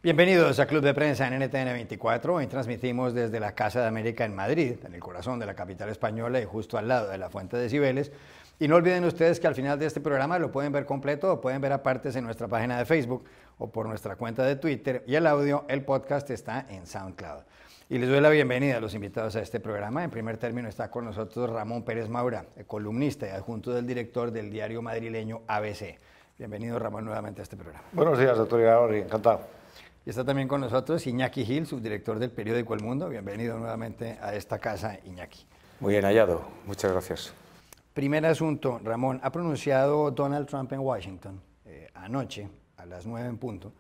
Bienvenidos a Club de Prensa en NTN 24. Hoy transmitimos desde la Casa de América en Madrid, en el corazón de la capital española y justo al lado de la Fuente de Cibeles. Y no olviden ustedes que al final de este programa lo pueden ver completo o pueden ver a partes en nuestra página de Facebook o por nuestra cuenta de Twitter. Y el audio, el podcast está en SoundCloud. Y les doy la bienvenida a los invitados a este programa. En primer término está con nosotros Ramón Pérez Maura, columnista y adjunto del director del diario madrileño ABC. Bienvenido, Ramón, nuevamente a este programa. Buenos días, doctor Igaori, encantado. Y está también con nosotros Iñaki Gil, subdirector del periódico El Mundo. Bienvenido nuevamente a esta casa, Iñaki. Muy bien hallado, muchas gracias. Primer asunto, Ramón, ha pronunciado Donald Trump en Washington anoche, a las 9 en punto,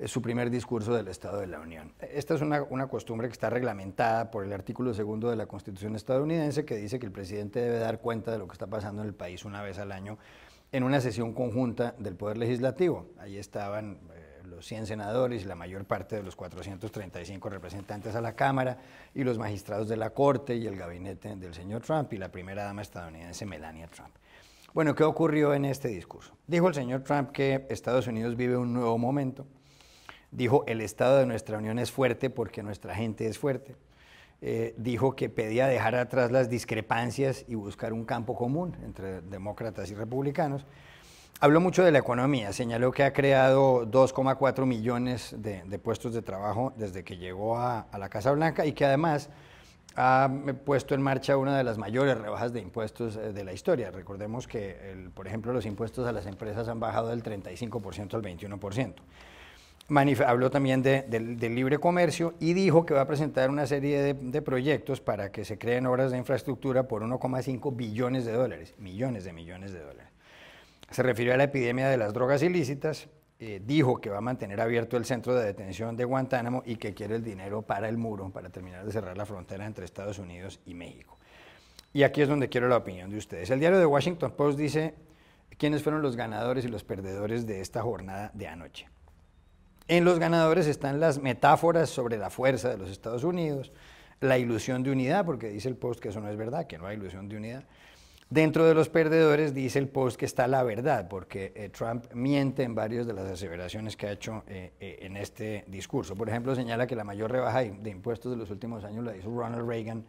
su primer discurso del Estado de la Unión. Esta es una costumbre que está reglamentada por el artículo 2 de la Constitución estadounidense, que dice que el presidente debe dar cuenta de lo que está pasando en el país una vez al año en una sesión conjunta del Poder Legislativo. Ahí estaban los 100 senadores y la mayor parte de los 435 representantes a la Cámara y los magistrados de la Corte y el gabinete del señor Trump y la primera dama estadounidense Melania Trump. Bueno, ¿qué ocurrió en este discurso? Dijo el señor Trump que Estados Unidos vive un nuevo momento. Dijo, el estado de nuestra unión es fuerte porque nuestra gente es fuerte. Dijo que pedía dejar atrás las discrepancias y buscar un campo común entre demócratas y republicanos. Habló mucho de la economía, señaló que ha creado 2,4 millones de puestos de trabajo desde que llegó a la Casa Blanca y que además ha puesto en marcha una de las mayores rebajas de impuestos de la historia. Recordemos que, por ejemplo, los impuestos a las empresas han bajado del 35% al 21%. Habló también del libre comercio y dijo que va a presentar una serie de proyectos para que se creen obras de infraestructura por 1,5 billones de dólares, millones de dólares. Se refirió a la epidemia de las drogas ilícitas, dijo que va a mantener abierto el centro de detención de Guantánamo y que quiere el dinero para el muro, para terminar de cerrar la frontera entre Estados Unidos y México. Y aquí es donde quiero la opinión de ustedes. El diario The Washington Post dice quiénes fueron los ganadores y los perdedores de esta jornada de anoche. En los ganadores están las metáforas sobre la fuerza de los Estados Unidos, la ilusión de unidad, porque dice el Post que eso no es verdad, que no hay ilusión de unidad. Dentro de los perdedores dice el Post que está la verdad, porque Trump miente en varias de las aseveraciones que ha hecho en este discurso. Por ejemplo, señala que la mayor rebaja de impuestos de los últimos años la hizo Ronald Reagan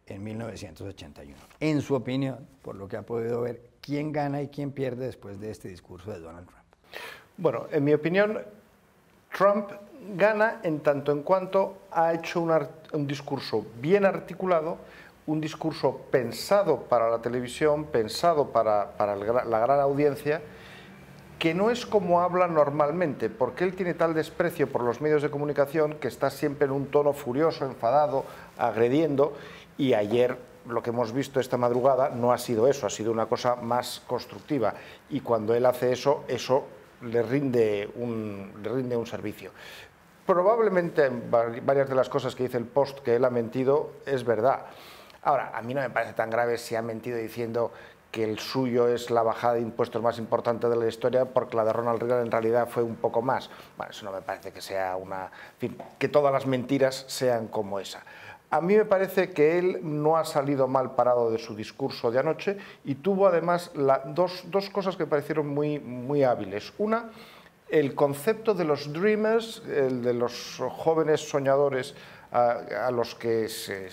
en 1981. En su opinión, por lo que ha podido ver, ¿quién gana y quién pierde después de este discurso de Donald Trump? Bueno, en mi opinión, Trump gana en tanto en cuanto ha hecho un discurso bien articulado, un discurso pensado para la televisión, pensado para la gran audiencia, que no es como habla normalmente, porque él tiene tal desprecio por los medios de comunicación que está siempre en un tono furioso, enfadado, agrediendo, y ayer lo que hemos visto esta madrugada no ha sido eso, ha sido una cosa más constructiva, y cuando él hace eso, le rinde un servicio. Probablemente varias de las cosas que dice el Post que él ha mentido es verdad. Ahora, a mí no me parece tan grave si ha mentido diciendo que el suyo es la bajada de impuestos más importante de la historia, porque la de Ronald Reagan en realidad fue un poco más. Bueno, eso no me parece que sea una... En fin, que todas las mentiras sean como esa. A mí me parece que él no ha salido mal parado de su discurso de anoche y tuvo además dos cosas que me parecieron muy hábiles. Una, el concepto de los dreamers, el de los jóvenes soñadores a los que se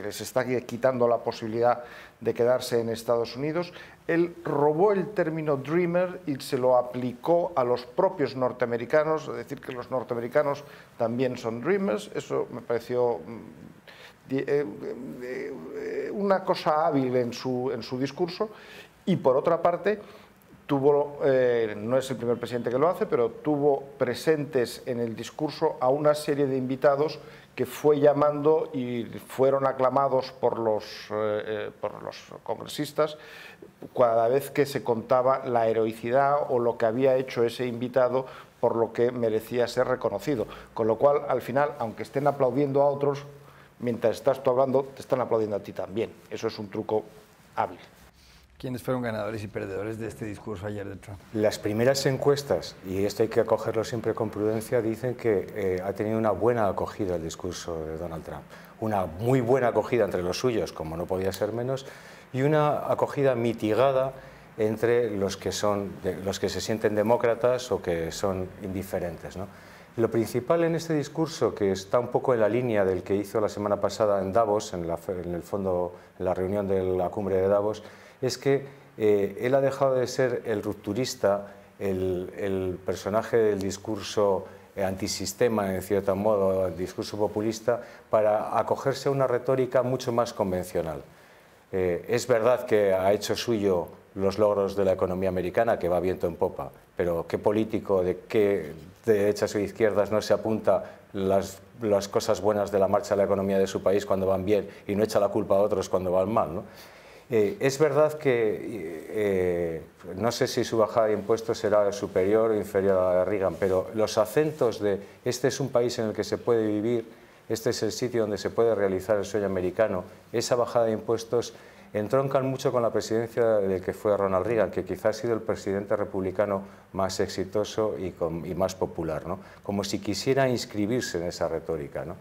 les está quitando la posibilidad de quedarse en Estados Unidos. Él robó el término dreamer y se lo aplicó a los propios norteamericanos, es decir, que los norteamericanos también son dreamers. Eso me pareció una cosa hábil en su discurso. Y por otra parte, no es el primer presidente que lo hace, pero tuvo presentes en el discurso a una serie de invitados que fue llamando y fueron aclamados por los congresistas cada vez que se contaba la heroicidad o lo que había hecho ese invitado, por lo que merecía ser reconocido. Con lo cual, al final, aunque estén aplaudiendo a otros, mientras estás tú hablando, te están aplaudiendo a ti también. Eso es un truco hábil. ¿Quiénes fueron ganadores y perdedores de este discurso ayer de Trump? Las primeras encuestas, y esto hay que acogerlo siempre con prudencia, dicen que ha tenido una buena acogida el discurso de Donald Trump. Una muy buena acogida entre los suyos, como no podía ser menos, y una acogida mitigada entre los que se sienten demócratas o que son indiferentes, ¿no? Lo principal en este discurso, que está un poco en la línea del que hizo la semana pasada en Davos, en la reunión de la cumbre de Davos, es que él ha dejado de ser el rupturista, el personaje del discurso antisistema, en cierto modo, el discurso populista, para acogerse a una retórica mucho más convencional. Es verdad que ha hecho suyo los logros de la economía americana, que va viento en popa, pero ¿qué político de qué derechas o izquierdas no se apunta las cosas buenas de la marcha de la economía de su país cuando van bien y no echa la culpa a otros cuando van mal, ¿no? Es verdad que no sé si su bajada de impuestos será superior o inferior a la de Reagan, pero los acentos de este es un país en el que se puede vivir, este es el sitio donde se puede realizar el sueño americano, esa bajada de impuestos entroncan mucho con la presidencia del que fue Ronald Reagan, que quizás ha sido el presidente republicano más exitoso y más popular, ¿no? Como si quisiera inscribirse en esa retórica, ¿no?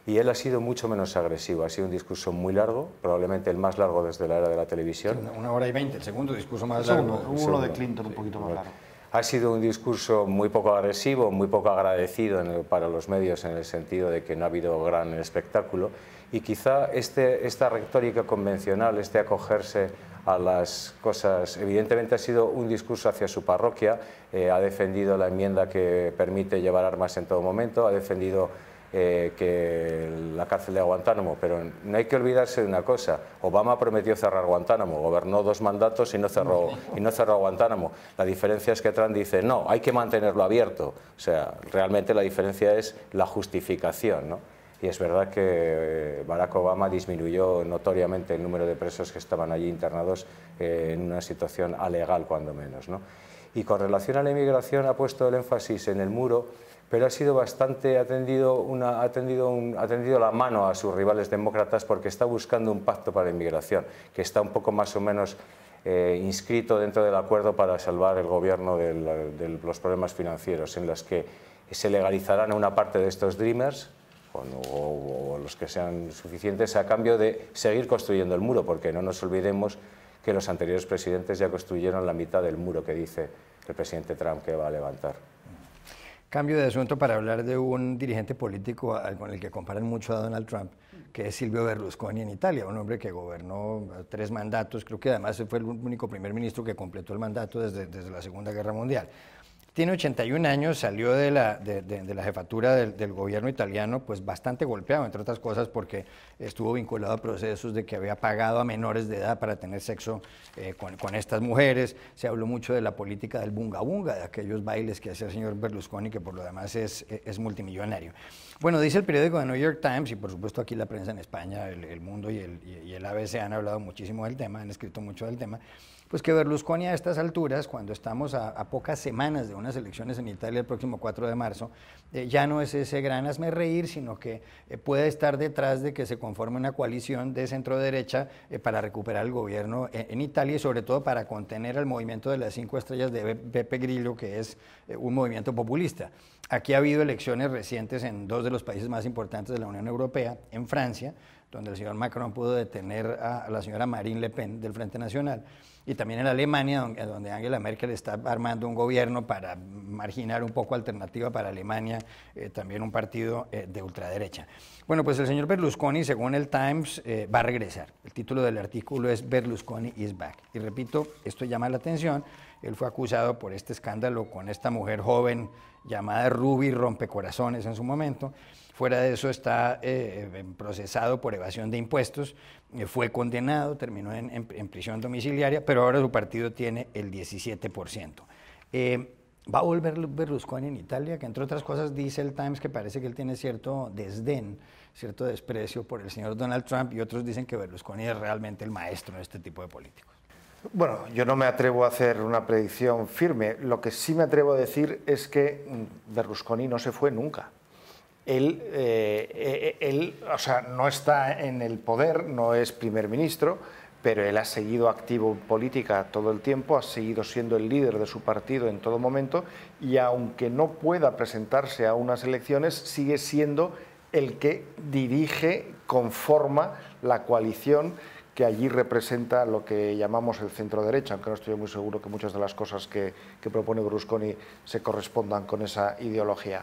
Y él ha sido mucho menos agresivo, ha sido un discurso muy largo, probablemente el más largo desde la era de la televisión. Sí, 1 hora y 20, el segundo discurso más largo. Uno de Clinton un poquito más largo. Ha sido un discurso muy poco agresivo, muy poco agradecido para los medios en el sentido de que no ha habido gran espectáculo y quizá esta retórica convencional, este acogerse a las cosas, evidentemente ha sido un discurso hacia su parroquia, ha defendido la enmienda que permite llevar armas en todo momento, ha defendido que la cárcel de Guantánamo, pero no hay que olvidarse de una cosa: Obama prometió cerrar Guantánamo, gobernó 2 mandatos y no cerró Guantánamo. La diferencia es que Trump dice no, hay que mantenerlo abierto. O sea, realmente la diferencia es la justificación, ¿no? Y es verdad que Barack Obama disminuyó notoriamente el número de presos que estaban allí internados en una situación alegal, cuando menos, ¿no? Y con relación a la inmigración ha puesto el énfasis en el muro, pero ha sido bastante ha tendido la mano a sus rivales demócratas porque está buscando un pacto para la inmigración, que está un poco más o menos inscrito dentro del acuerdo para salvar el gobierno de los problemas financieros, en los que se legalizarán una parte de estos Dreamers, o los que sean suficientes, a cambio de seguir construyendo el muro, porque no nos olvidemos que los anteriores presidentes ya construyeron la mitad del muro que dice el presidente Trump que va a levantar. Cambio de asunto para hablar de un dirigente político con el que comparan mucho a Donald Trump, que es Silvio Berlusconi en Italia, un hombre que gobernó 3 mandatos, creo que además fue el único primer ministro que completó el mandato desde la Segunda Guerra Mundial. Tiene 81 años, salió de la jefatura del gobierno italiano pues bastante golpeado, entre otras cosas porque estuvo vinculado a procesos de que había pagado a menores de edad para tener sexo con estas mujeres. Se habló mucho de la política del bunga bunga, de aquellos bailes que hacía el señor Berlusconi, que por lo demás es multimillonario. Bueno, dice el periódico The New York Times, y por supuesto aquí la prensa en España, El Mundo y el ABC han hablado muchísimo del tema, han escrito mucho del tema, pues que Berlusconi a estas alturas, cuando estamos a pocas semanas de unas elecciones en Italia el próximo 4 de marzo, ya no es ese gran hazmerreír, sino que puede estar detrás de que se conforme una coalición de centro-derecha para recuperar el gobierno en Italia y sobre todo para contener al movimiento de las 5 estrellas de Beppe Grillo, que es un movimiento populista. Aquí ha habido elecciones recientes en 2 de los países más importantes de la Unión Europea, en Francia, donde el señor Macron pudo detener a la señora Marine Le Pen del Frente Nacional, y también en Alemania, donde Angela Merkel está armando un gobierno para marginar un poco alternativa para Alemania, también un partido de ultraderecha. Bueno, pues el señor Berlusconi, según el Times, va a regresar. El título del artículo es Berlusconi is back. Y repito, esto llama la atención. Él fue acusado por este escándalo con esta mujer joven llamada Ruby Rompecorazones en su momento. Fuera de eso está procesado por evasión de impuestos, fue condenado, terminó en prisión domiciliaria, pero ahora su partido tiene el 17%. Va a volver Berlusconi en Italia, que entre otras cosas dice el Times que parece que él tiene cierto desdén, cierto desprecio por el señor Donald Trump, y otros dicen que Berlusconi es realmente el maestro de este tipo de políticos. Bueno, yo no me atrevo a hacer una predicción firme. Lo que sí me atrevo a decir es que Berlusconi no se fue nunca. Él, o sea, no está en el poder, no es primer ministro, pero él ha seguido activo en política todo el tiempo, ha seguido siendo el líder de su partido en todo momento y aunque no pueda presentarse a unas elecciones, sigue siendo el que dirige, conforma la coalición que allí representa lo que llamamos el centro-derecha, aunque no estoy muy seguro que muchas de las cosas que propone Berlusconi se correspondan con esa ideología.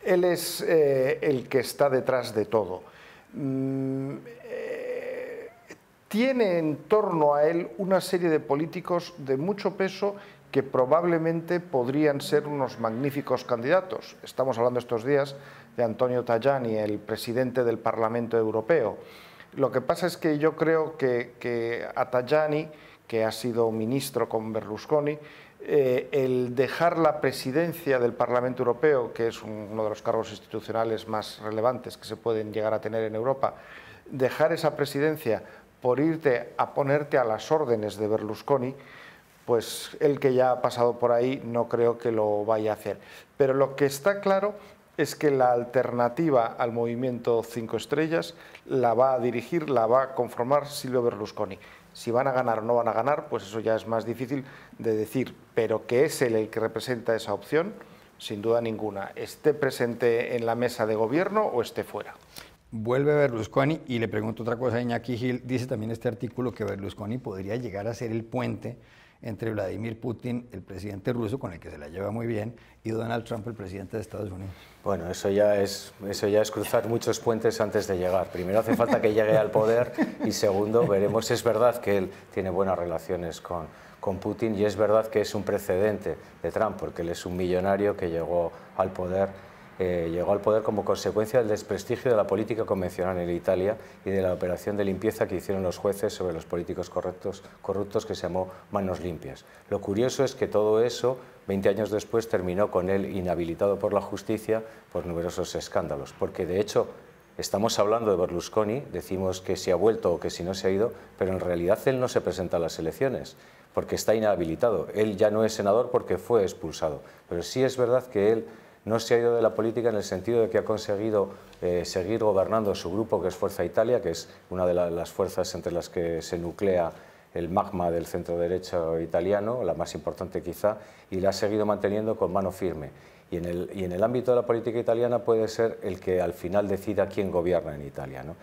Él es el que está detrás de todo. Tiene en torno a él una serie de políticos de mucho peso que probablemente podrían ser unos magníficos candidatos. Estamos hablando estos días de Antonio Tajani, el presidente del Parlamento Europeo. Lo que pasa es que yo creo que a Tajani, que ha sido ministro con Berlusconi, el dejar la presidencia del Parlamento Europeo, que es uno de los cargos institucionales más relevantes que se pueden llegar a tener en Europa, dejar esa presidencia por irte a ponerte a las órdenes de Berlusconi, pues él, que ya ha pasado por ahí, no creo que lo vaya a hacer. Pero lo que está claro es que la alternativa al movimiento 5 estrellas la va a dirigir, la va a conformar Silvio Berlusconi. Si van a ganar o no van a ganar, pues eso ya es más difícil de decir, pero que es él el que representa esa opción, sin duda ninguna, esté presente en la mesa de gobierno o esté fuera. Vuelve Berlusconi y le pregunto otra cosa a Iñaki Gil. Dice también este artículo que Berlusconi podría llegar a ser el puente entre Vladimir Putin, el presidente ruso, con el que se la lleva muy bien, y Donald Trump, el presidente de Estados Unidos. Bueno, eso ya es cruzar muchos puentes antes de llegar. Primero hace falta que llegue al poder y segundo veremos. Es verdad que él tiene buenas relaciones con Putin y es verdad que es un precedente de Trump, porque él es un millonario que llegó al poder como consecuencia del desprestigio de la política convencional en Italia y de la operación de limpieza que hicieron los jueces sobre los políticos corruptos que se llamó Manos Limpias. Lo curioso es que todo eso, 20 años después, terminó con él inhabilitado por la justicia por numerosos escándalos, porque de hecho estamos hablando de Berlusconi, decimos que si ha vuelto o que si no se ha ido, pero en realidad él no se presenta a las elecciones porque está inhabilitado. Él ya no es senador porque fue expulsado, pero sí es verdad que él no se ha ido de la política en el sentido de que ha conseguido seguir gobernando su grupo, que es Fuerza Italia, que es una de las fuerzas entre las que se nuclea el magma del centro-derecho italiano, la más importante quizá, y la ha seguido manteniendo con mano firme. Y en el ámbito de la política italiana puede ser el que al final decida quién gobierna en Italia, ¿no?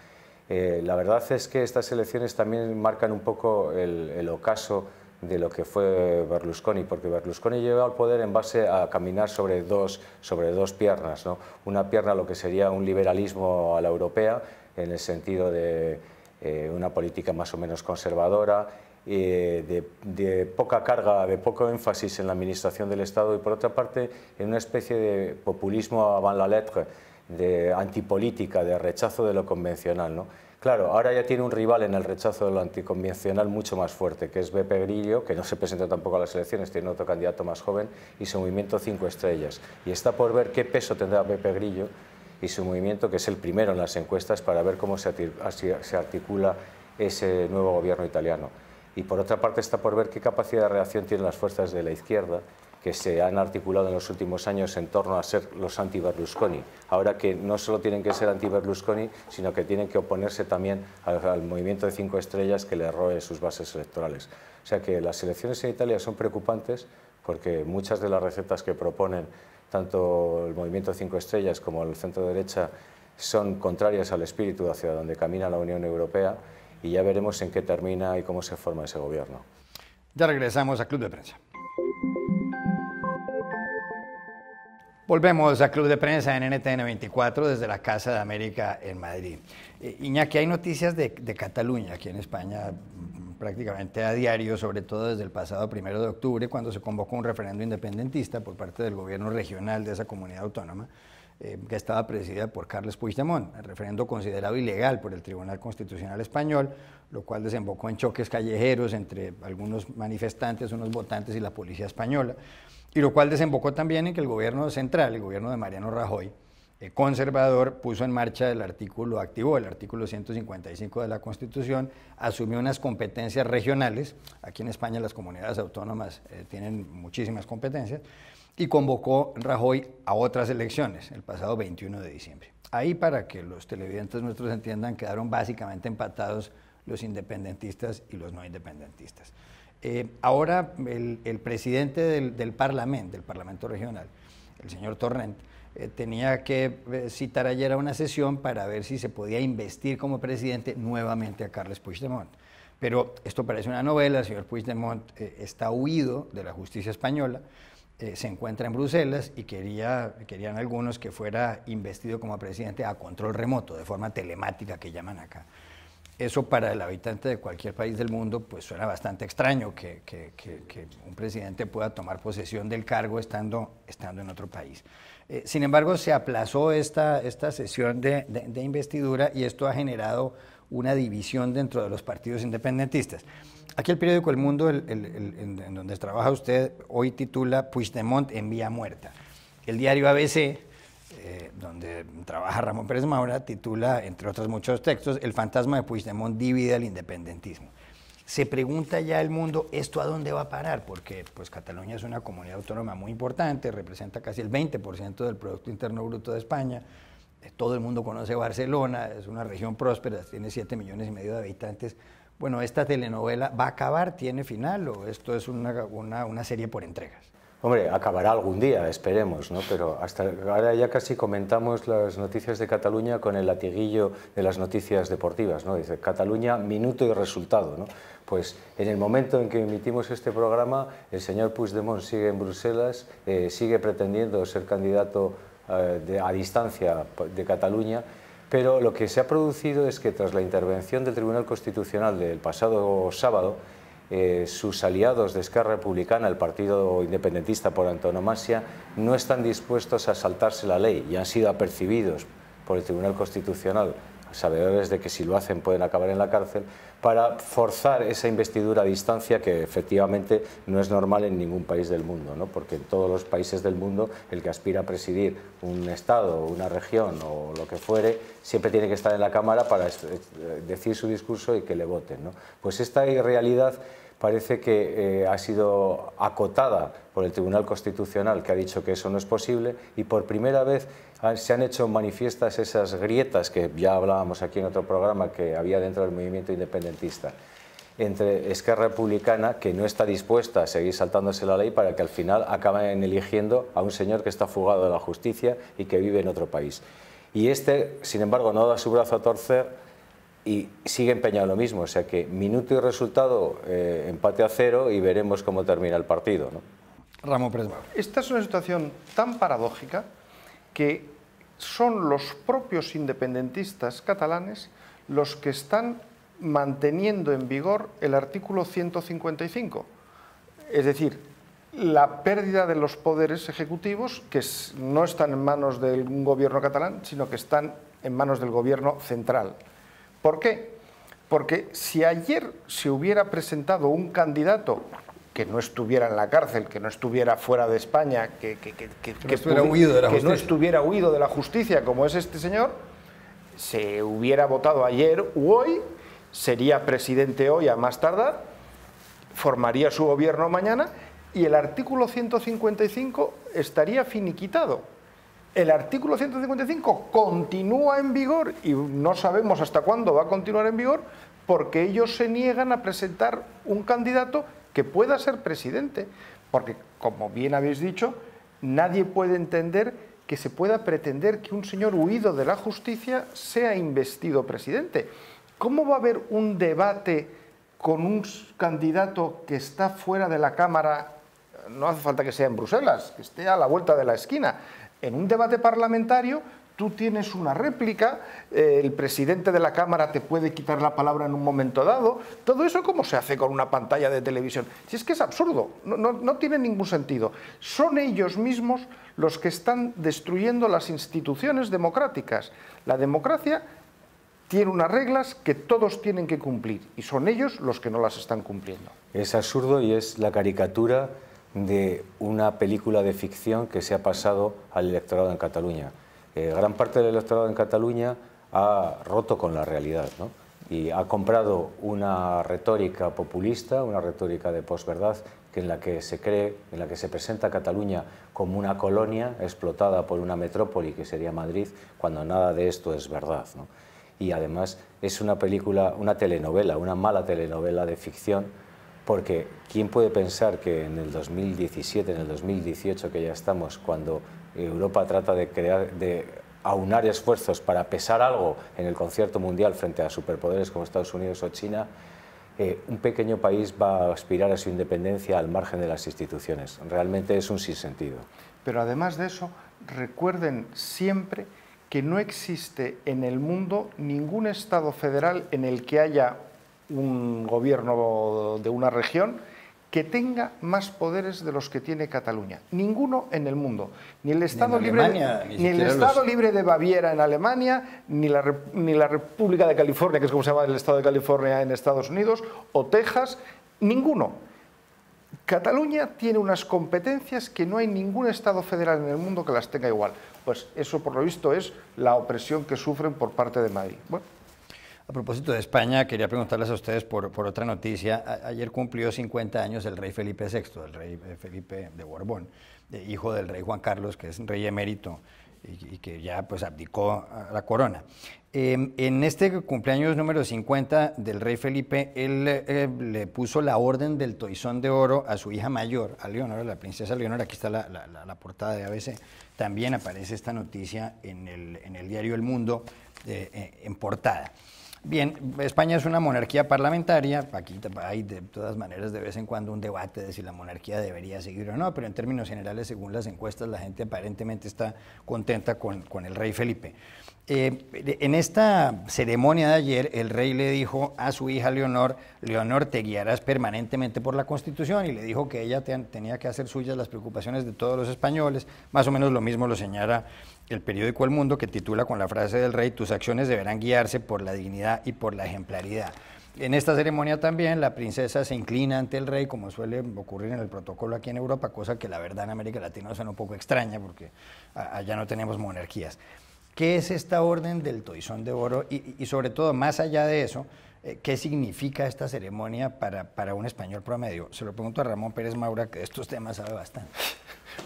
La verdad es que estas elecciones también marcan un poco el ocaso de lo que fue Berlusconi, porque Berlusconi llegó al poder en base a caminar sobre dos piernas, ¿no? Una pierna lo que sería un liberalismo a la europea, en el sentido de una política más o menos conservadora, de poca carga, de poco énfasis en la administración del Estado, y por otra parte en una especie de populismo avant la lettre, de antipolítica, de rechazo de lo convencional, ¿no? Claro, ahora ya tiene un rival en el rechazo de lo anticonvencional mucho más fuerte, que es Beppe Grillo, que no se presenta tampoco a las elecciones, tiene otro candidato más joven, y su movimiento 5 estrellas. Y está por ver qué peso tendrá Beppe Grillo y su movimiento, que es el primero en las encuestas, para ver cómo se articula ese nuevo gobierno italiano. Y por otra parte está por ver qué capacidad de reacción tienen las fuerzas de la izquierda, que se han articulado en los últimos años en torno a ser los anti-Berlusconi. Ahora que no solo tienen que ser anti-Berlusconi, sino que tienen que oponerse también al movimiento de 5 estrellas que le roe sus bases electorales. O sea que las elecciones en Italia son preocupantes porque muchas de las recetas que proponen tanto el movimiento de 5 estrellas como el centro-derecha son contrarias al espíritu hacia donde camina la Unión Europea, y ya veremos en qué termina y cómo se forma ese gobierno. Ya regresamos a Club de Prensa. Volvemos a Club de Prensa en NTN 24 desde la Casa de América en Madrid. Iñaki, hay noticias de Cataluña aquí en España prácticamente a diario, sobre todo desde el pasado 1 de octubre, cuando se convocó un referendo independentista por parte del gobierno regional de esa comunidad autónoma, que estaba presidida por Carles Puigdemont, el referendo considerado ilegal por el Tribunal Constitucional Español, lo cual desembocó en choques callejeros entre algunos manifestantes, unos votantes y la policía española, y lo cual desembocó también en que el gobierno central, el gobierno de Mariano Rajoy, conservador, puso en marcha activó el artículo 155 de la Constitución, asumió unas competencias regionales. Aquí en España las comunidades autónomas tienen muchísimas competencias, y convocó Rajoy a otras elecciones el pasado 21 de diciembre. Ahí, para que los televidentes nuestros entiendan, quedaron básicamente empatados los independentistas y los no independentistas. Ahora el presidente del Parlamento regional, el señor Torrent, tenía que citar ayer a una sesión para ver si se podía investir como presidente nuevamente a Carles Puigdemont. Pero esto parece una novela, el señor Puigdemont está huido de la justicia española, se encuentra en Bruselas y querían algunos que fuera investido como presidente a control remoto, de forma telemática que llaman acá. Eso para el habitante de cualquier país del mundo pues suena bastante extraño que un presidente pueda tomar posesión del cargo estando en otro país. Sin embargo, se aplazó esta sesión de investidura y esto ha generado una división dentro de los partidos independentistas. Aquí el periódico El Mundo, en donde trabaja usted, hoy titula Puigdemont en vía muerta. El diario ABC, donde trabaja Ramón Pérez Maura, titula, entre otros muchos textos, El fantasma de Puigdemont divide al independentismo. Se pregunta ya el mundo, ¿esto a dónde va a parar? Porque pues, Cataluña es una comunidad autónoma muy importante, representa casi el 20% del Producto Interno Bruto de España. Todo el mundo conoce Barcelona, es una región próspera, tiene 7,5 millones de habitantes. Bueno, ¿esta telenovela va a acabar, tiene final o esto es una serie por entregas? Hombre, acabará algún día, esperemos, ¿no? Pero hasta ahora ya casi comentamos las noticias de Cataluña con el latiguillo de las noticias deportivas, ¿no? Dice Cataluña, minuto y resultado, ¿no? Pues en el momento en que emitimos este programa, el señor Puigdemont sigue en Bruselas, sigue pretendiendo ser candidato a distancia de Cataluña, pero lo que se ha producido es que tras la intervención del Tribunal Constitucional del pasado sábado, sus aliados de Esquerra Republicana, el partido independentista por antonomasia, no están dispuestos a saltarse la ley y han sido apercibidos por el Tribunal Constitucional, sabedores de que si lo hacen pueden acabar en la cárcel, para forzar esa investidura a distancia que efectivamente no es normal en ningún país del mundo, ¿no? Porque en todos los países del mundo el que aspira a presidir un estado, una región o lo que fuere, siempre tiene que estar en la Cámara para decir su discurso y que le voten, ¿no? Pues esta irrealidad parece que ha sido acotada por el Tribunal Constitucional, que ha dicho que eso no es posible, y por primera vez se han hecho manifiestas esas grietas que ya hablábamos aquí en otro programa que había dentro del movimiento independentista, entre Esquerra Republicana, que no está dispuesta a seguir saltándose la ley para que al final acaben eligiendo a un señor que está fugado de la justicia y que vive en otro país. Y este, sin embargo, no da su brazo a torcer y sigue empeñado en lo mismo, o sea que minuto y resultado, empate a 0 y veremos cómo termina el partido, ¿no? Ramón Pérez Maura. Esta es una situación tan paradójica que son los propios independentistas catalanes los que están manteniendo en vigor el artículo 155. Es decir, la pérdida de los poderes ejecutivos que no están en manos de un gobierno catalán, sino que están en manos del gobierno central. ¿Por qué? Porque si ayer se hubiera presentado un candidato que no estuviera en la cárcel, que no estuviera fuera de España, que no estuviera huido de la justicia, como es este señor, se hubiera votado ayer u hoy, sería presidente hoy a más tardar, formaría su gobierno mañana y el artículo 155 estaría finiquitado. El artículo 155 continúa en vigor y no sabemos hasta cuándo va a continuar en vigor porque ellos se niegan a presentar un candidato que pueda ser presidente. Porque, como bien habéis dicho, nadie puede entender que se pueda pretender que un señor huido de la justicia sea investido presidente. ¿Cómo va a haber un debate con un candidato que está fuera de la Cámara? No hace falta que sea en Bruselas, que esté a la vuelta de la esquina. En un debate parlamentario tú tienes una réplica, el presidente de la Cámara te puede quitar la palabra en un momento dado. Todo eso, ¿cómo se hace con una pantalla de televisión? Si es que es absurdo, no tiene ningún sentido. Son ellos mismos los que están destruyendo las instituciones democráticas. La democracia tiene unas reglas que todos tienen que cumplir y son ellos los que no las están cumpliendo. Es absurdo y es la caricatura de una película de ficción que se ha pasado al electorado en Cataluña. Gran parte del electorado en Cataluña ha roto con la realidad, ¿no? Y ha comprado una retórica populista, una retórica de posverdad, en la que se cree, en la que se presenta a Cataluña como una colonia explotada por una metrópoli que sería Madrid, cuando nada de esto es verdad, ¿no? Y además es una película, una telenovela, una mala telenovela de ficción, porque ¿quién puede pensar que en el 2017, en el 2018 que ya estamos, cuando Europa trata de aunar esfuerzos para pesar algo en el concierto mundial frente a superpoderes como Estados Unidos o China, un pequeño país va a aspirar a su independencia al margen de las instituciones. Realmente es un sinsentido. Pero además de eso, recuerden siempre que no existe en el mundo ningún Estado federal en el que haya un gobierno de una región que tenga más poderes de los que tiene Cataluña. Ninguno en el mundo. Ni el Estado, libre de Baviera en Alemania, ni la República de California, que es como se llama el Estado de California en Estados Unidos, o Texas, ninguno. Cataluña tiene unas competencias que no hay ningún Estado federal en el mundo que las tenga igual. Pues eso, por lo visto, es la opresión que sufren por parte de Madrid. Bueno. A propósito de España, quería preguntarles a ustedes por otra noticia. Ayer cumplió 50 años el rey Felipe VI, el rey Felipe de Borbón, hijo del rey Juan Carlos, que es rey emérito y que ya pues abdicó a la corona. En este cumpleaños número 50 del rey Felipe, él le puso la orden del Toisón de Oro a su hija mayor, a Leonor, la princesa Leonor. Aquí está la portada de ABC. También aparece esta noticia en el diario El Mundo en portada. Bien, España es una monarquía parlamentaria. Aquí hay de todas maneras de vez en cuando un debate de si la monarquía debería seguir o no, pero en términos generales, según las encuestas, la gente aparentemente está contenta con el rey Felipe. En esta ceremonia de ayer, el rey le dijo a su hija Leonor: Leonor, te guiarás permanentemente por la Constitución, y le dijo que ella tenía que hacer suyas las preocupaciones de todos los españoles. Más o menos lo mismo lo señala el periódico El Mundo, que titula con la frase del rey: tus acciones deberán guiarse por la dignidad y por la ejemplaridad. En esta ceremonia también la princesa se inclina ante el rey, como suele ocurrir en el protocolo aquí en Europa, cosa que la verdad en América Latina suena un poco extraña porque allá no tenemos monarquías. ¿Qué es esta orden del Toisón de Oro? Y sobre todo, más allá de eso, ¿qué significa esta ceremonia para un español promedio? Se lo pregunto a Ramón Pérez Maura, que de estos temas sabe bastante.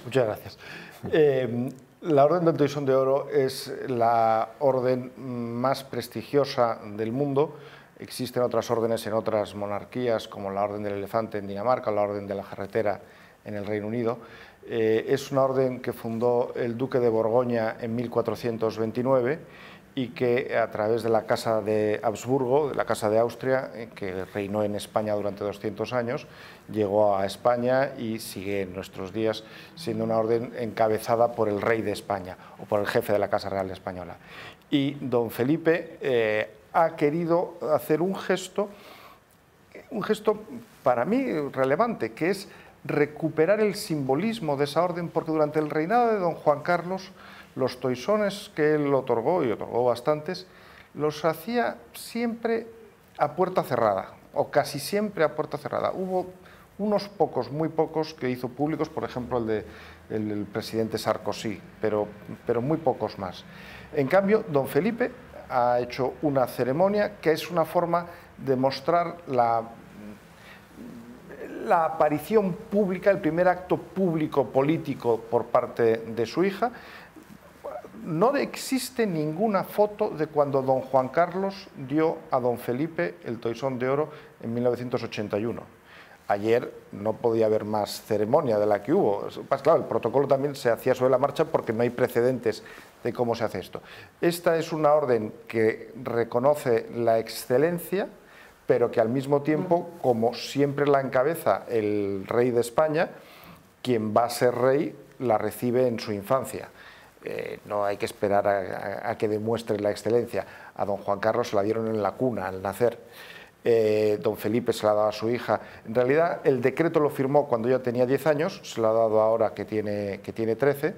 Muchas gracias. La Orden del Toisón de Oro es la orden más prestigiosa del mundo. Existen otras órdenes en otras monarquías, como la Orden del Elefante en Dinamarca, la Orden de la Jarretera en el Reino Unido. Es una orden que fundó el duque de Borgoña en 1429 y que, a través de la Casa de Habsburgo, de la Casa de Austria, que reinó en España durante 200 años, llegó a España y sigue en nuestros días siendo una orden encabezada por el rey de España o por el jefe de la Casa Real Española. Y don Felipe ha querido hacer un gesto para mí relevante, que es recuperar el simbolismo de esa orden, porque durante el reinado de don Juan Carlos los toisones que él otorgó, y otorgó bastantes, los hacía siempre a puerta cerrada, o casi siempre a puerta cerrada. Hubo unos pocos, muy pocos, que hizo públicos, por ejemplo el presidente Sarkozy, pero muy pocos más. En cambio, don Felipe ha hecho una ceremonia que es una forma de mostrar la aparición pública, el primer acto público político por parte de su hija. No existe ninguna foto de cuando don Juan Carlos dio a don Felipe el Toisón de Oro en 1981. Ayer no podía haber más ceremonia de la que hubo. Pues claro, el protocolo también se hacía sobre la marcha porque no hay precedentes de cómo se hace esto. Esta es una orden que reconoce la excelencia, pero que al mismo tiempo, como siempre la encabeza el rey de España, quien va a ser rey la recibe en su infancia. No hay que esperar a que demuestre la excelencia. A don Juan Carlos se la dieron en la cuna al nacer. Don Felipe se la ha dado a su hija. En realidad el decreto lo firmó cuando ella tenía 10 años, se la ha dado ahora que tiene 13,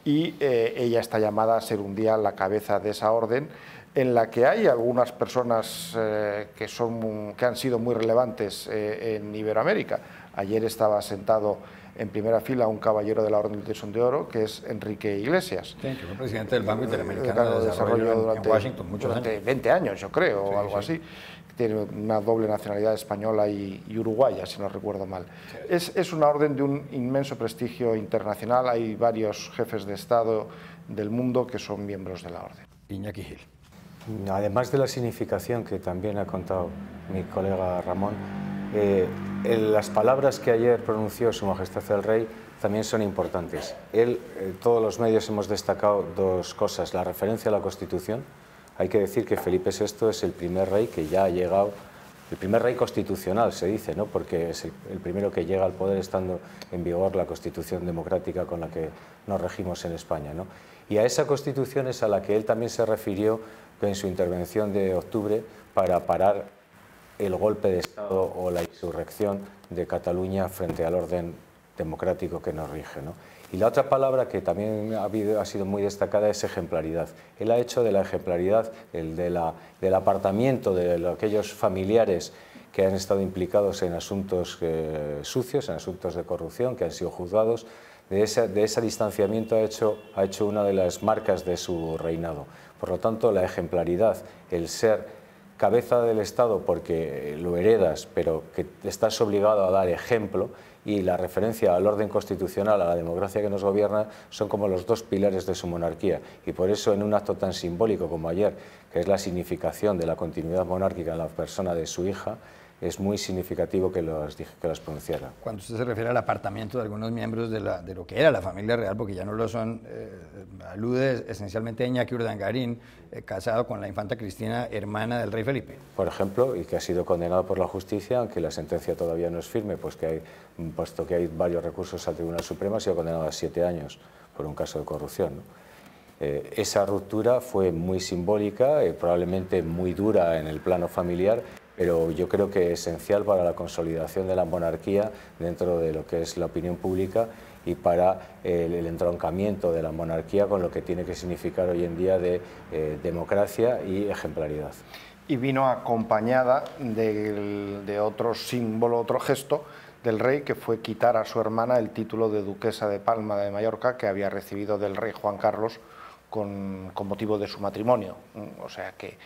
y ella está llamada a ser un día la cabeza de esa orden, en la que hay algunas personas que han sido muy relevantes en Iberoamérica. Ayer estaba sentado en primera fila un caballero de la Orden del Toisón deOro, que es Enrique Iglesias. Sí, que fue presidente del Banco Interamericano de Desarrollo en Washington durante 20 años, yo creo, o algo así. Tiene una doble nacionalidad española y uruguaya, si no recuerdo mal. Sí. Es una orden de un inmenso prestigio internacional. Hay varios jefes de Estado del mundo que son miembros de la orden. Iñaki Gil. Además de la significación que también ha contado mi colega Ramón, las palabras que ayer pronunció Su Majestad el Rey también son importantes. Todos los medios hemos destacado dos cosas: la referencia a la Constitución. Hay que decir que Felipe VI es el primer rey que ya ha llegado el primer rey constitucional, se dice, ¿no? Porque es el primero que llega al poder estando en vigor la Constitución democrática con la que nos regimos en España, ¿no? Y a esa Constitución es a la que él también se refirió en su intervención de octubre para parar el golpe de Estado o la insurrección de Cataluña frente al orden democrático que nos rige, ¿no? Y la otra palabra que también ha sido muy destacada es ejemplaridad. Él ha hecho de la ejemplaridad, del apartamiento de aquellos familiares que han estado implicados en asuntos sucios, en asuntos de corrupción, que han sido juzgados, de ese distanciamiento ha hecho una de las marcas de su reinado. Por lo tanto, la ejemplaridad, el ser cabeza del Estado porque lo heredas, pero que estás obligado a dar ejemplo, y la referencia al orden constitucional, a la democracia que nos gobierna, son como los dos pilares de su monarquía. Y por eso, en un acto tan simbólico como ayer, que es la significación de la continuidad monárquica en la persona de su hija, es muy significativo que las pronunciara. Cuando usted se refiere al apartamiento de algunos miembros de lo que era la familia real, porque ya no lo son, alude esencialmente a Iñaki Urdangarín, casado con la infanta Cristina, hermana del rey Felipe. Por ejemplo, y que ha sido condenado por la justicia, aunque la sentencia todavía no es firme, puesto que hay varios recursos al Tribunal Supremo, ha sido condenado a 7 años por un caso de corrupción, ¿no? Esa ruptura fue muy simbólica, probablemente muy dura en el plano familiar, pero yo creo que es esencial para la consolidación de la monarquía dentro de lo que es la opinión pública y para el entroncamiento de la monarquía con lo que tiene que significar hoy en día de democracia y ejemplaridad. Y vino acompañada de otro símbolo, otro gesto del rey, que fue quitar a su hermana el título de duquesa de Palma de Mallorca, que había recibido del rey Juan Carlos con motivo de su matrimonio. O sea que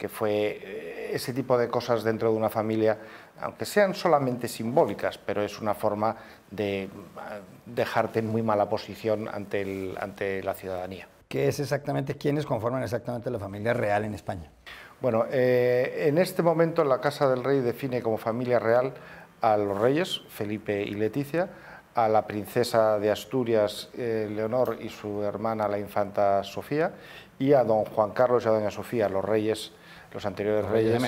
fue ese tipo de cosas dentro de una familia, aunque sean solamente simbólicas, pero es una forma de dejarte en muy mala posición ante la ciudadanía. ¿Qué es exactamente, quiénes conforman exactamente la familia real en España? Bueno, en este momento la Casa del Rey define como familia real a los reyes, Felipe y Leticia, a la princesa de Asturias, Leonor, y su hermana, la infanta Sofía, y a don Juan Carlos y a doña Sofía, los reyes, los anteriores reyes.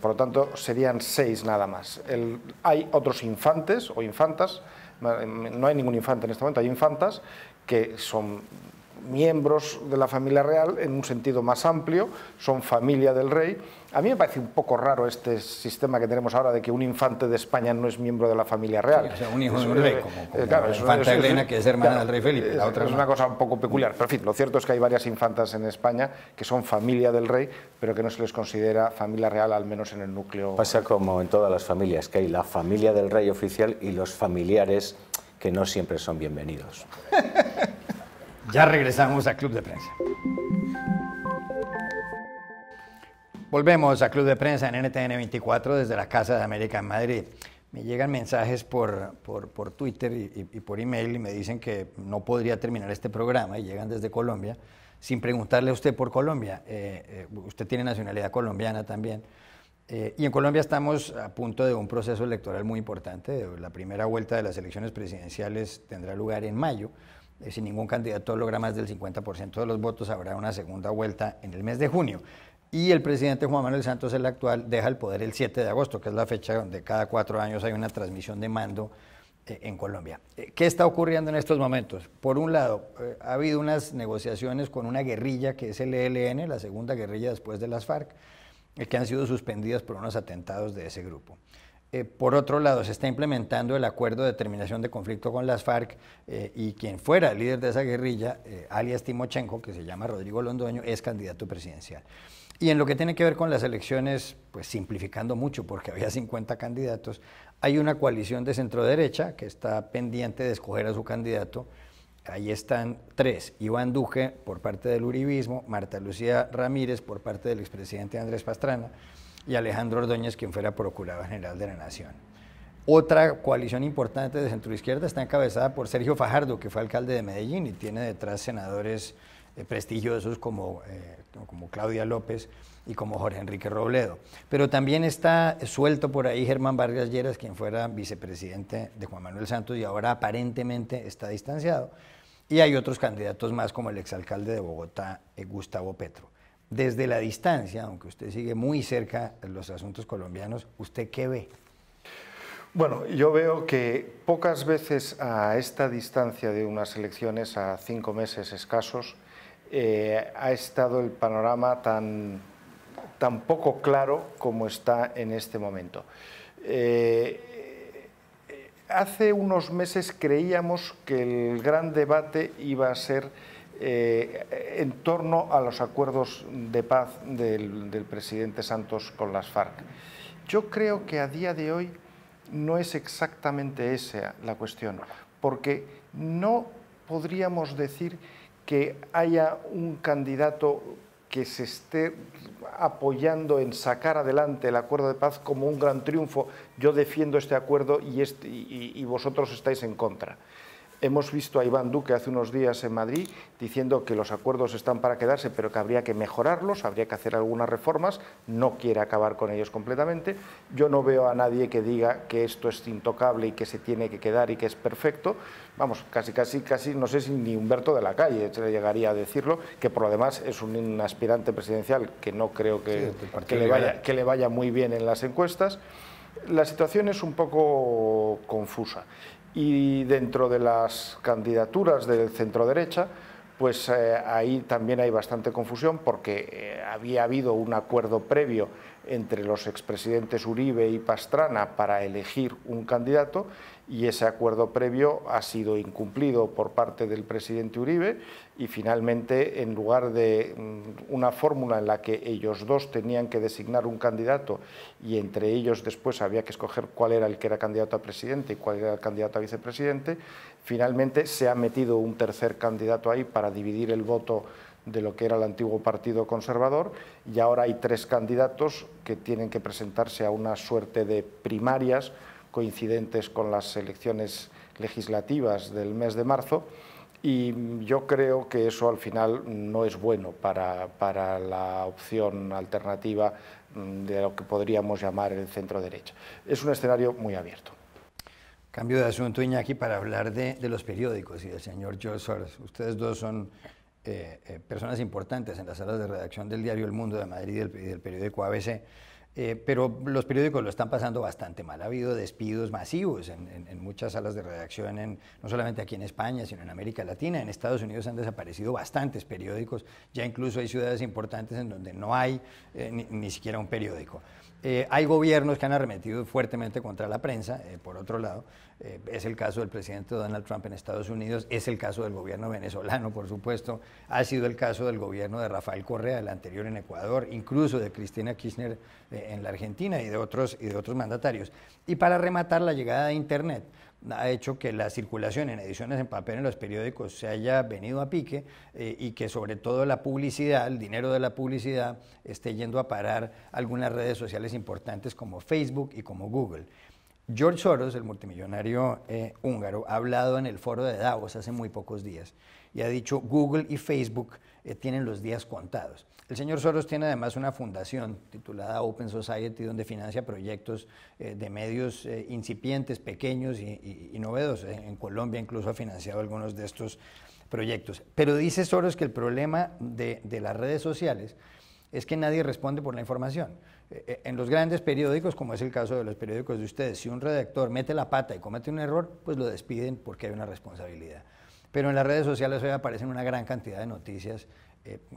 Por lo tanto, serían 6 nada más. Hay otros infantes o infantas, no hay ningún infante en este momento, hay infantas que son miembros de la familia real en un sentido más amplio, son familia del rey. A mí me parece un poco raro este sistema que tenemos ahora de que un infante de España no es miembro de la familia real. Sí, o sea, un hijo de un rey, como claro, la infanta Elena, que es hermana del rey Felipe. La otra es una cosa un poco peculiar, pero en fin, lo cierto es que hay varias infantas en España que son familia del rey, pero que no se les considera familia real, al menos en el núcleo. Pasa como en todas las familias, que hay la familia del rey oficial y los familiares que no siempre son bienvenidos. Ya regresamos a Club de Prensa. Volvemos a Club de Prensa en NTN 24 desde la Casa de América en Madrid. Me llegan mensajes por Twitter y por email y me dicen que no podría terminar este programa, y llegan desde Colombia, sin preguntarle a usted por Colombia. Usted tiene nacionalidad colombiana también. Y en Colombia estamos a punto de un proceso electoral muy importante. La primera vuelta de las elecciones presidenciales tendrá lugar en mayo. Si ningún candidato logra más del 50% de los votos, habrá una segunda vuelta en el mes de junio. Y el presidente Juan Manuel Santos, el actual, deja el poder el 7 de agosto, que es la fecha donde cada 4 años hay una transmisión de mando en Colombia. ¿Qué está ocurriendo en estos momentos? Por un lado, ha habido unas negociaciones con una guerrilla que es el ELN, la segunda guerrilla después de las FARC, que han sido suspendidas por unos atentados de ese grupo. Por otro lado, se está implementando el acuerdo de terminación de conflicto con las FARC, y quien fuera el líder de esa guerrilla, alias Timochenko, que se llama Rodrigo Londoño, es candidato presidencial. Y en lo que tiene que ver con las elecciones, pues simplificando mucho, porque había 50 candidatos, hay una coalición de centro-derecha que está pendiente de escoger a su candidato. Ahí están 3, Iván Duque por parte del uribismo, Marta Lucía Ramírez por parte del expresidente Andrés Pastrana, y Alejandro Ordóñez, quien fuera Procurador General de la Nación. Otra coalición importante de centroizquierda está encabezada por Sergio Fajardo, que fue alcalde de Medellín y tiene detrás senadores prestigiosos como Claudia López y como Jorge Enrique Robledo. Pero también está suelto por ahí Germán Vargas Lleras, quien fuera vicepresidente de Juan Manuel Santos y ahora aparentemente está distanciado. Y hay otros candidatos más, como el exalcalde de Bogotá, Gustavo Petro. Desde la distancia, aunque usted sigue muy cerca de los asuntos colombianos, ¿usted qué ve? Bueno, yo veo que pocas veces a esta distancia de unas elecciones, a 5 meses escasos, ha estado el panorama tan poco claro como está en este momento. Hace unos meses creíamos que el gran debate iba a ser en torno a los acuerdos de paz del presidente Santos con las FARC. Yo creo que a día de hoy no es exactamente esa la cuestión, porque no podríamos decir que haya un candidato que se esté apoyando en sacar adelante el acuerdo de paz como un gran triunfo. Yo defiendo este acuerdo y vosotros estáis en contra. Hemos visto a Iván Duque hace unos días en Madrid diciendo que los acuerdos están para quedarse, pero que habría que mejorarlos, habría que hacer algunas reformas, no quiere acabar con ellos completamente. Yo no veo a nadie que diga que esto es intocable y que se tiene que quedar y que es perfecto. Vamos, casi, no sé si ni Humberto de la Calle se le llegaría a decirlo, que por lo demás es un aspirante presidencial que no creo que le vaya muy bien en las encuestas. La situación es un poco confusa. Y dentro de las candidaturas del centro-derecha, pues ahí también hay bastante confusión porque había habido un acuerdo previo entre los expresidentes Uribe y Pastrana para elegir un candidato y ese acuerdo previo ha sido incumplido por parte del presidente Uribe y finalmente, en lugar de una fórmula en la que ellos dos tenían que designar un candidato y entre ellos después había que escoger cuál era el que era candidato a presidente y cuál era el candidato a vicepresidente, finalmente se ha metido un tercer candidato ahí para dividir el voto de lo que era el antiguo Partido Conservador y ahora hay 3 candidatos que tienen que presentarse a una suerte de primarias coincidentes con las elecciones legislativas del mes de marzo y yo creo que eso al final no es bueno para la opción alternativa de lo que podríamos llamar el centro-derecha. Es un escenario muy abierto. Cambio de asunto, Iñaki, para hablar de los periódicos y del señor George Soros. Ustedes dos son personas importantes en las salas de redacción del diario El Mundo de Madrid y del periódico ABC. Pero los periódicos lo están pasando bastante mal. Ha habido despidos masivos en muchas salas de redacción, no solamente aquí en España, sino en América Latina. En Estados Unidos han desaparecido bastantes periódicos. Ya incluso hay ciudades importantes en donde no hay ni siquiera un periódico. Hay gobiernos que han arremetido fuertemente contra la prensa, por otro lado. Es el caso del presidente Donald Trump en Estados Unidos, es el caso del gobierno venezolano, por supuesto, ha sido el caso del gobierno de Rafael Correa, el anterior en Ecuador, incluso de Cristina Kirchner en la Argentina y de otros mandatarios. Y para rematar, la llegada de Internet ha hecho que la circulación en ediciones en papel en los periódicos se haya venido a pique y que sobre todo la publicidad, el dinero de la publicidad, esté yendo a parar algunas redes sociales importantes como Facebook y como Google. George Soros, el multimillonario húngaro, ha hablado en el foro de Davos hace muy pocos días y ha dicho Google y Facebook tienen los días contados. El señor Soros tiene además una fundación titulada Open Society donde financia proyectos de medios incipientes, pequeños y novedosos. En Colombia incluso ha financiado algunos de estos proyectos. Pero dice Soros que el problema de las redes sociales es que nadie responde por la información. En los grandes periódicos, como es el caso de los periódicos de ustedes, si un redactor mete la pata y comete un error, pues lo despiden porque hay una responsabilidad. Pero en las redes sociales hoy aparecen una gran cantidad de noticias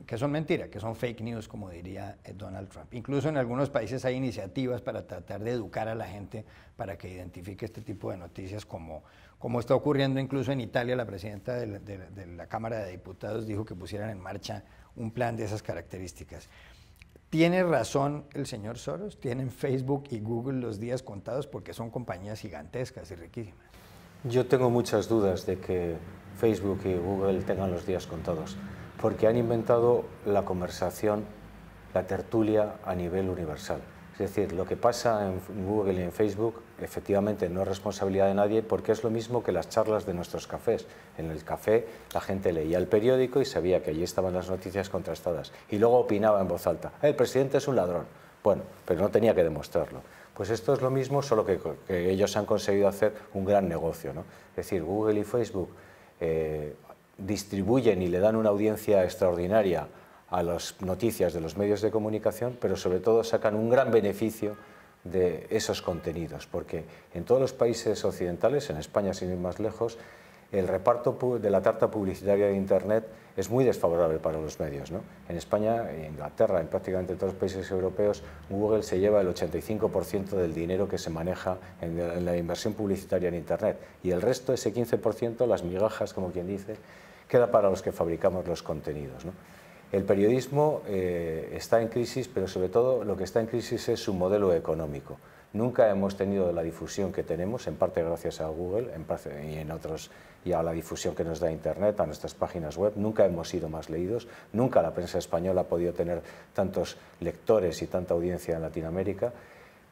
que son mentiras, que son fake news, como diría Donald Trump. Incluso en algunos países hay iniciativas para tratar de educar a la gente para que identifique este tipo de noticias, como está ocurriendo incluso en Italia. La presidenta de la Cámara de Diputados dijo que pusieran en marcha un plan de esas características. ¿Tiene razón el señor Soros? ¿Tienen Facebook y Google los días contados? Porque son compañías gigantescas y riquísimas. Yo tengo muchas dudas de que Facebook y Google tengan los días contados, porque han inventado la conversación, la tertulia a nivel universal. Es decir, lo que pasa en Google y en Facebook efectivamente no es responsabilidad de nadie porque es lo mismo que las charlas de nuestros cafés. En el café la gente leía el periódico y sabía que allí estaban las noticias contrastadas y luego opinaba en voz alta, el presidente es un ladrón. Bueno, pero no tenía que demostrarlo. Pues esto es lo mismo, solo que ellos han conseguido hacer un gran negocio, ¿no? Es decir, Google y Facebook distribuyen y le dan una audiencia extraordinaria a las noticias de los medios de comunicación, pero sobre todo sacan un gran beneficio de esos contenidos, porque en todos los países occidentales, en España sin ir más lejos, el reparto de la tarta publicitaria de Internet es muy desfavorable para los medios, ¿no? En España, en Inglaterra, en prácticamente todos los países europeos, Google se lleva el 85% del dinero que se maneja en la inversión publicitaria en Internet, y el resto, ese 15%, las migajas, como quien dice, queda para los que fabricamos los contenidos, ¿no? El periodismo está en crisis, pero sobre todo lo que está en crisis es su modelo económico. Nunca hemos tenido la difusión que tenemos, en parte gracias a Google y a la difusión que nos da Internet, a nuestras páginas web. Nunca hemos sido más leídos, nunca la prensa española ha podido tener tantos lectores y tanta audiencia en Latinoamérica,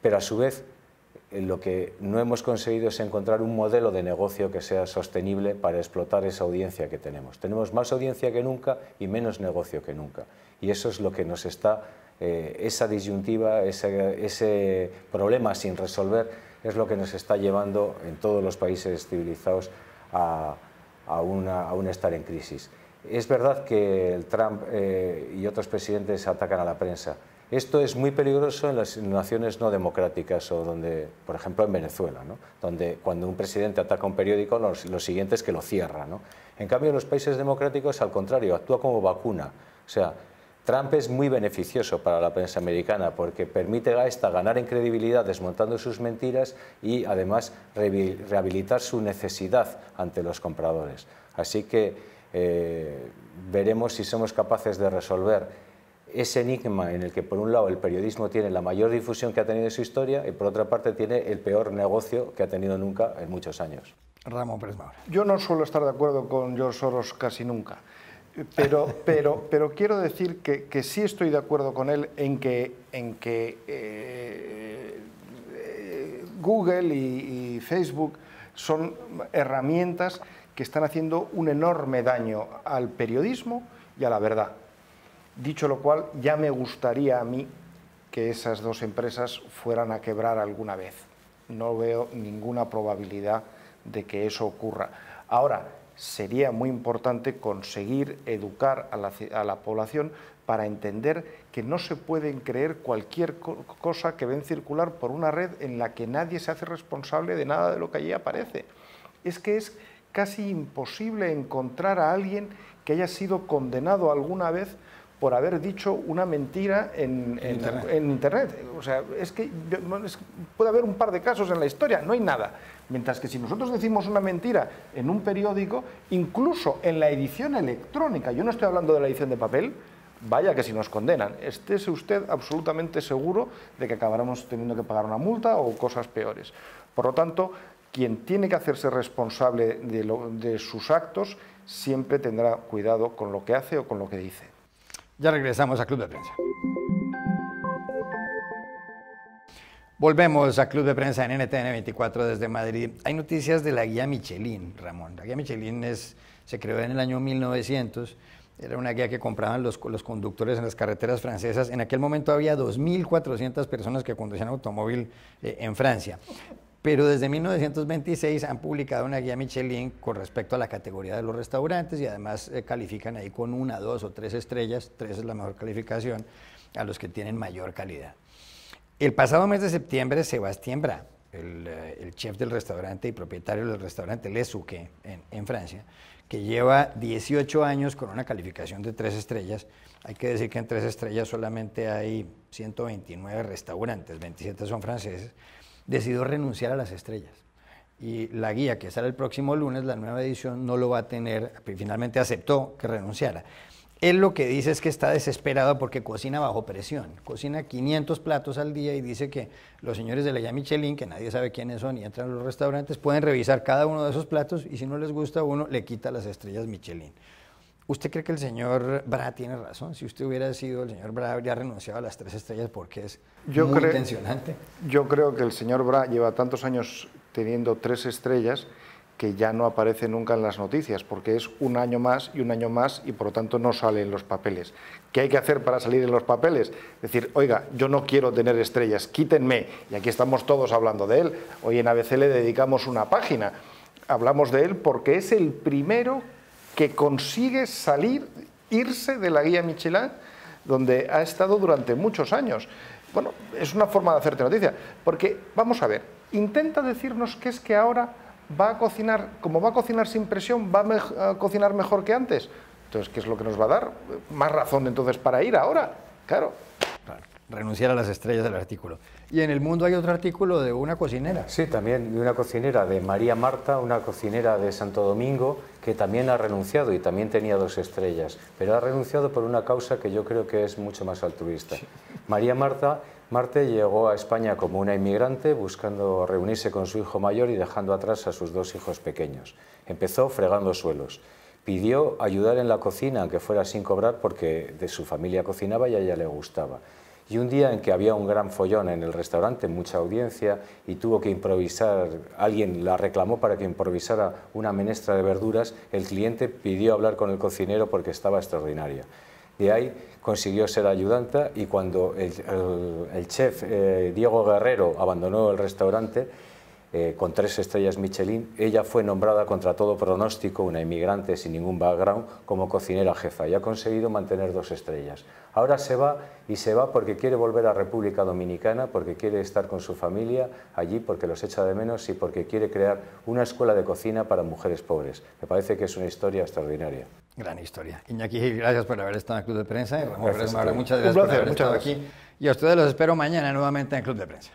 pero a su vez lo que no hemos conseguido es encontrar un modelo de negocio que sea sostenible para explotar esa audiencia que tenemos. Tenemos más audiencia que nunca y menos negocio que nunca, y eso es lo que nos está... esa disyuntiva, ese problema sin resolver es lo que nos está llevando en todos los países civilizados a un estar en crisis. Es verdad que el Trump y otros presidentes atacan a la prensa. Esto es muy peligroso en las naciones no democráticas o donde, por ejemplo, en Venezuela, ¿no? Donde cuando un presidente ataca a un periódico, lo siguiente es que lo cierra, ¿no? En cambio, en los países democráticos, al contrario, actúa como vacuna. O sea, Trump es muy beneficioso para la prensa americana porque permite a esta ganar en credibilidad desmontando sus mentiras y además rehabilitar su necesidad ante los compradores. Así que veremos si somos capaces de resolver ese enigma en el que por un lado el periodismo tiene la mayor difusión que ha tenido en su historia y por otra parte tiene el peor negocio que ha tenido nunca en muchos años. Ramón Pérez Maura. Yo no suelo estar de acuerdo con George Soros casi nunca. Pero quiero decir que sí estoy de acuerdo con él en que Google y Facebook son herramientas que están haciendo un enorme daño al periodismo y a la verdad. Dicho lo cual, ya me gustaría a mí que esas dos empresas fueran a quebrar alguna vez. No veo ninguna probabilidad de que eso ocurra. Ahora, sería muy importante conseguir educar a la población para entender que no se pueden creer cualquier cosa que ven circular por una red en la que nadie se hace responsable de nada de lo que allí aparece. Es que es casi imposible encontrar a alguien que haya sido condenado alguna vez por haber dicho una mentira en Internet. O sea, puede haber un par de casos en la historia, no hay nada. Mientras que si nosotros decimos una mentira en un periódico, incluso en la edición electrónica, yo no estoy hablando de la edición de papel, vaya que si nos condenan, estése usted absolutamente seguro de que acabaremos teniendo que pagar una multa o cosas peores. Por lo tanto, quien tiene que hacerse responsable de sus actos siempre tendrá cuidado con lo que hace o con lo que dice. Ya regresamos a Club de Prensa. Volvemos a Club de Prensa en NTN 24 desde Madrid. Hay noticias de la guía Michelin, Ramón. La guía Michelin se creó en el año 1900. Era una guía que compraban los conductores en las carreteras francesas. En aquel momento había 2.400 personas que conducían automóvil en Francia. Pero desde 1926 han publicado una guía Michelin con respecto a la categoría de los restaurantes y además califican ahí con 1, 2 o 3 estrellas, 3 es la mejor calificación, a los que tienen mayor calidad. El pasado mes de septiembre, Sébastien Bras, el chef del restaurante y propietario del restaurante Le Souquet en Francia, que lleva 18 años con una calificación de 3 estrellas, hay que decir que en 3 estrellas solamente hay 129 restaurantes, 27 son franceses, decidió renunciar a las estrellas. Y la guía que sale el próximo lunes, la nueva edición, no lo va a tener, finalmente aceptó que renunciara. Él lo que dice es que está desesperado porque cocina bajo presión, cocina 500 platos al día y dice que los señores de la guía Michelin, que nadie sabe quiénes son y entran a los restaurantes, pueden revisar cada uno de esos platos y si no les gusta uno, le quita las estrellas Michelin. ¿Usted cree que el señor Bras tiene razón? Si usted hubiera sido el señor Bras, habría renunciado a las 3 estrellas porque es muy tensionante. Yo creo que el señor Bras lleva tantos años teniendo 3 estrellas que ya no aparece nunca en las noticias, porque es un año más y por lo tanto no sale en los papeles. ¿Qué hay que hacer para salir en los papeles? Decir, oiga, yo no quiero tener estrellas, quítenme. Y aquí estamos todos hablando de él. Hoy en ABC le dedicamos una página. Hablamos de él porque es el primero que consigue salir irse de la guía Michelin, donde ha estado durante muchos años. Bueno, es una forma de hacerte noticia, porque, vamos a ver, intenta decirnos que es que ahora va a cocinar, como va a cocinar sin presión, va a cocinar mejor que antes. Entonces, ¿qué es lo que nos va a dar? Más razón entonces para ir ahora, claro. Renunciar a las estrellas del artículo. Y en El Mundo hay otro artículo de una cocinera. Sí, también de una cocinera, de María Marta, una cocinera de Santo Domingo, que también ha renunciado y también tenía 2 estrellas, pero ha renunciado por una causa que yo creo que es mucho más altruista. Sí. María Marta llegó a España como una inmigrante buscando reunirse con su hijo mayor y dejando atrás a sus 2 hijos pequeños. Empezó fregando suelos. Pidió ayudar en la cocina, aunque fuera sin cobrar, porque de su familia cocinaba y a ella le gustaba. Y un día en que había un gran follón en el restaurante, mucha audiencia, y tuvo que improvisar, alguien la reclamó para que improvisara una menestra de verduras, el cliente pidió hablar con el cocinero porque estaba extraordinaria. De ahí consiguió ser ayudanta y cuando el chef Diego Guerrero abandonó el restaurante, con 3 estrellas Michelin, ella fue nombrada contra todo pronóstico, una inmigrante sin ningún background, como cocinera jefa y ha conseguido mantener 2 estrellas. Ahora se va y se va porque quiere volver a República Dominicana, porque quiere estar con su familia allí, porque los echa de menos y porque quiere crear una escuela de cocina para mujeres pobres. Me parece que es una historia extraordinaria. Gran historia. Iñaki Gil, gracias por haber estado en el Club de Prensa. Muchas gracias por haber estado aquí. Y a ustedes los espero mañana nuevamente en el Club de Prensa.